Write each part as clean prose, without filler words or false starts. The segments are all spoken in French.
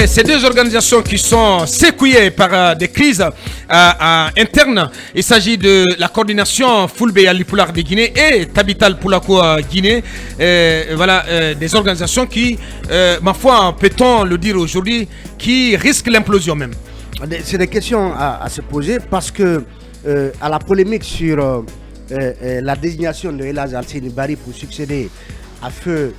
Et ces deux organisations qui sont secouées par des crises internes, il s'agit de la coordination Fulbe Alipular de Guinée et Tabital Poulako Guinée. Voilà, des organisations qui, ma foi, peut-on le dire aujourd'hui, qui risquent l'implosion même. C'est des questions à se poser parce que à la polémique sur la désignation de El Hadj Alseni Bari pour succéder à feu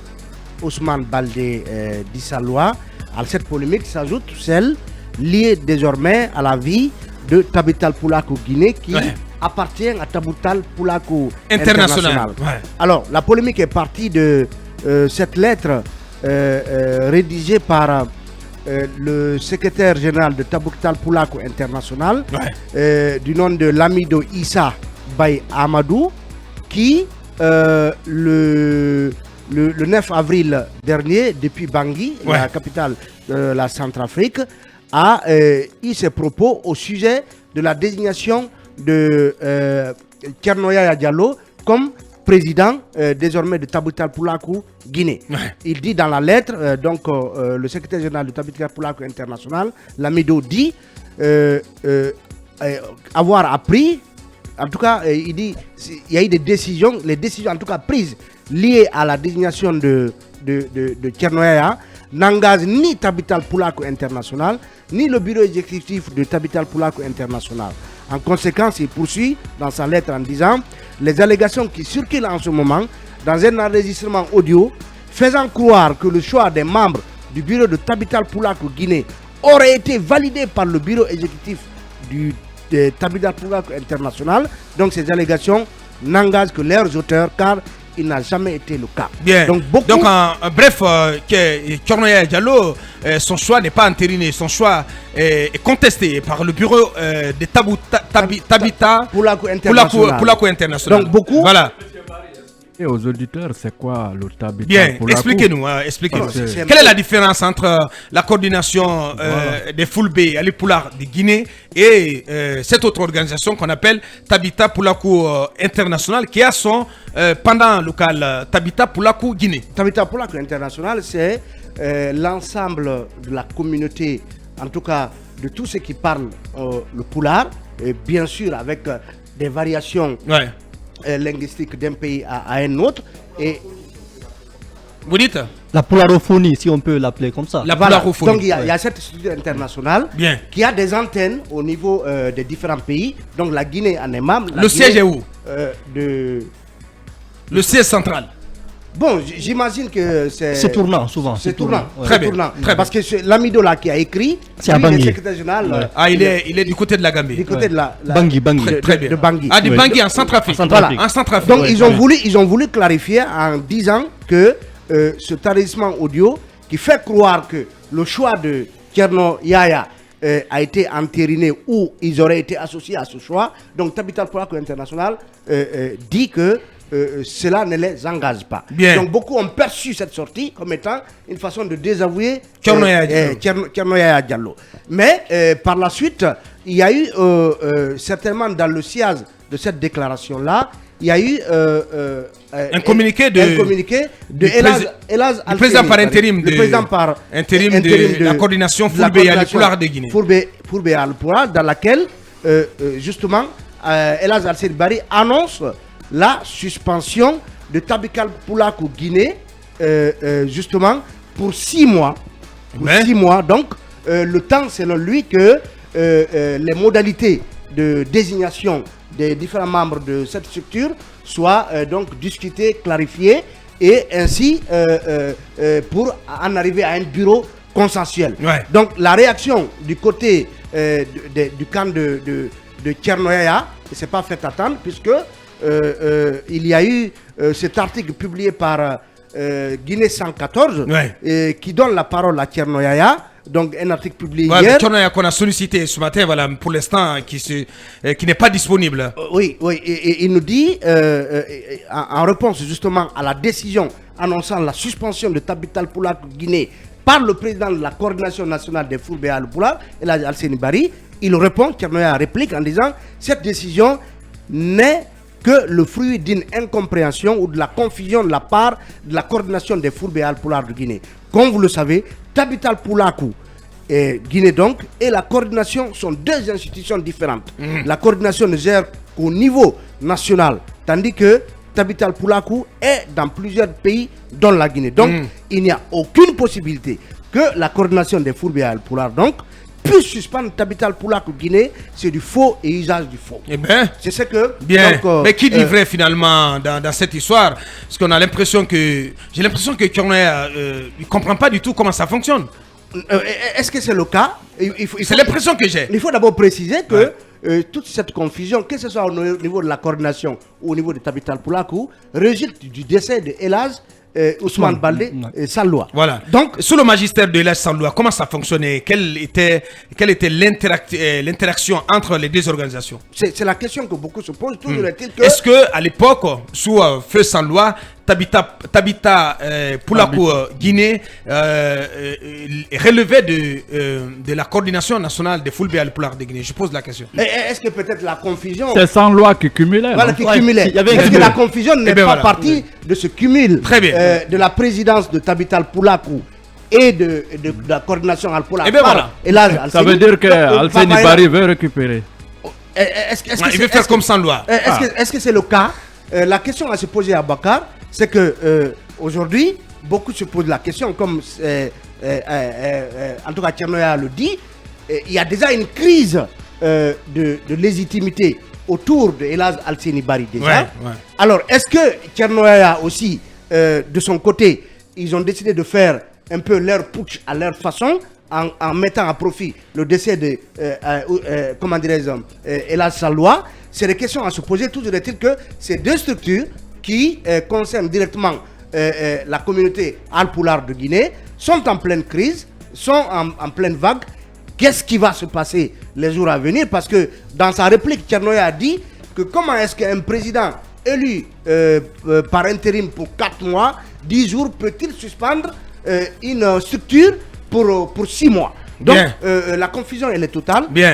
Ousmane Baldé Dissaloa, à cette polémique s'ajoute celle liée désormais à la vie de Tabital Poulako Guinée qui appartient à Tabital Poulako International. Alors la polémique est partie de cette lettre rédigée par le secrétaire général de Tabital Poulako International du nom de Lamido Issa Bay Amadou qui le 9 avril dernier, depuis Bangui, la capitale de la Centrafrique, a eu ses propos au sujet de la désignation de Thierno Yaya Diallo comme président désormais de Tabital Poulako Guinée. Il dit dans la lettre, le secrétaire général de Tabital Poulako International, Lamido dit avoir appris, en tout cas, il dit il y a eu des décisions, les décisions en tout cas prises liées à la désignation de Thierno Yaya n'engagent ni Tabital Poulako International, ni le bureau exécutif de Tabital Poulako International. En conséquence, il poursuit dans sa lettre en disant les allégations qui circulent en ce moment dans un enregistrement audio faisant croire que le choix des membres du bureau de Tabital Poulako Guinée aurait été validé par le bureau exécutif de Tabital Poulako International. Donc ces allégations n'engagent que leurs auteurs car il n'a jamais été le cas. Bien. Donc bref, Thierno Yaya Diallo, son choix n'est pas entériné, son choix est contesté par le bureau de Tabital Poulako International. Donc beaucoup. Voilà. Et aux auditeurs, c'est quoi le Tabital Bien, Poulako? expliquez-nous. Quelle est la différence entre la coordination des Fulbe Alipular de Guinée et cette autre organisation qu'on appelle Tabital Poulako International qui a son pendant local Tabital Poulako Guinée. Tabital Poulako International, c'est l'ensemble de la communauté, en tout cas de tous ceux qui parlent le Poulard, et bien sûr avec des variations linguistique d'un pays à un autre. Et vous dites la poulardophonie, si on peut l'appeler comme ça. La poulardophonie. Donc il y a cette structure internationale qui a des antennes au niveau des différents pays. Donc la Guinée en est membre. Le siège est où Le siège central. Bon, j'imagine que c'est tournant souvent. C'est tournant. Très bien. Parce que Lamido là qui a écrit, c'est à Bangui. Le secrétaire général. Il est du côté de la Gambie. Du côté de la Bangui. Très bien. De Bangui. Du Bangui en Centrafrique. Voilà. En Centrafrique. Donc ils ont voulu clarifier en disant que ce enregistrement audio qui fait croire que le choix de Thierno Yaya a été entériné ou ils auraient été associés à ce choix. Donc Tabital Poulako International dit que cela ne les engage pas. Donc beaucoup ont perçu cette sortie comme étant une façon de désavouer Thierno Yaya Diallo. Mais par la suite, il y a eu certainement dans le sillage de cette déclaration-là, il y a eu un communiqué de El Hadj le président par intérim de la coordination Fulbe Alipular de Guinée. Fulbe Alipular, dans laquelle justement El Hadj Alseni Bari annonce la suspension de Tabital Poulako Guinée justement pour 6 mois. Pour 6 mois, donc le temps selon lui que les modalités de désignation des différents membres de cette structure soient donc discutées, clarifiées et ainsi pour en arriver à un bureau consensuel. Donc la réaction du côté du camp de Thierno Yaya ne s'est pas fait attendre puisque il y a eu cet article publié par Guinée 114 qui donne la parole à Thierno Yaya. Donc un article publié hier. Thierno Yaya qu'on a sollicité ce matin, voilà, pour l'instant, qui n'est pas disponible. Oui, et il nous dit, en réponse justement à la décision annonçant la suspension de Tabital Poulako Guinée par le président de la coordination nationale des Fulbe Alipular, El Hadj Alseni Bari, il répond, Thierno Yaya réplique en disant cette décision n'est que le fruit d'une incompréhension ou de la confusion de la part de la coordination des Fulbe Alipular de Guinée. Comme vous le savez, Tabital Poulako Guinée donc, et la coordination sont deux institutions différentes. La coordination ne gère qu'au niveau national, tandis que Tabital Poulakou est dans plusieurs pays, dont la Guinée. Donc, il n'y a aucune possibilité que la coordination des Foulbé Alpulaar donc puisse suspendre Tabital Poulakou Guinée. C'est du faux et usage du faux. Eh bien, c'est ce que. bien. Donc, mais qui dit vrai finalement dans cette histoire? Parce qu'on a l'impression que. J'ai l'impression que Corneille ne comprend pas du tout comment ça fonctionne. Est-ce que c'est le cas? C'est l'impression que j'ai. Il faut d'abord préciser que toute cette confusion, que ce soit au niveau de la coordination ou au niveau de Tabital Poulakou, résulte du décès de Elhadj Ousmane Baldé Salloua. Voilà. Donc, sous le magistère de Elhadj Salloua, comment ça fonctionnait? Quelle était l'interaction entre les deux organisations? C'est la question que beaucoup se posent. Toujours est-il que... Est-ce qu'à l'époque, sous Feu Salloua, Tabita Poulakou Guinée relevait de la coordination nationale des Foulbé Alpulaar de Guinée? Je pose la question. Est-ce que peut-être la confusion... C'est sans loi qui cumulait. Voilà, qui cumulait. Est-ce que la confusion n'est pas partie de ce cumul de la présidence de Tabital Poulakou et de la coordination Alpulaar? Et bien voilà. Ça veut dire que Alseni Bari veut récupérer. Il veut faire comme sans loi. Est-ce que c'est le cas? La question à se poser à Bakar, c'est que aujourd'hui, beaucoup se posent la question, comme en tout cas Tchernoya le dit, il y a déjà une crise de légitimité autour de Elhadj Alseni Bari déjà. Alors, est-ce que Tchernoya aussi, de son côté, ils ont décidé de faire un peu leur putsch à leur façon, en mettant à profit le décès de comment dirais-je, Elhadj Salloua? C'est des questions à se poser. Toujours est-il que ces deux structures qui concernent directement la communauté Alpulaar de Guinée sont en pleine crise, sont en pleine vague. Qu'est-ce qui va se passer les jours à venir? Parce que dans sa réplique, Tchernoya a dit que comment est-ce qu'un président élu par intérim pour 4 mois, 10 jours, peut-il suspendre une structure pour 6 mois? Donc la confusion elle est totale. Bien.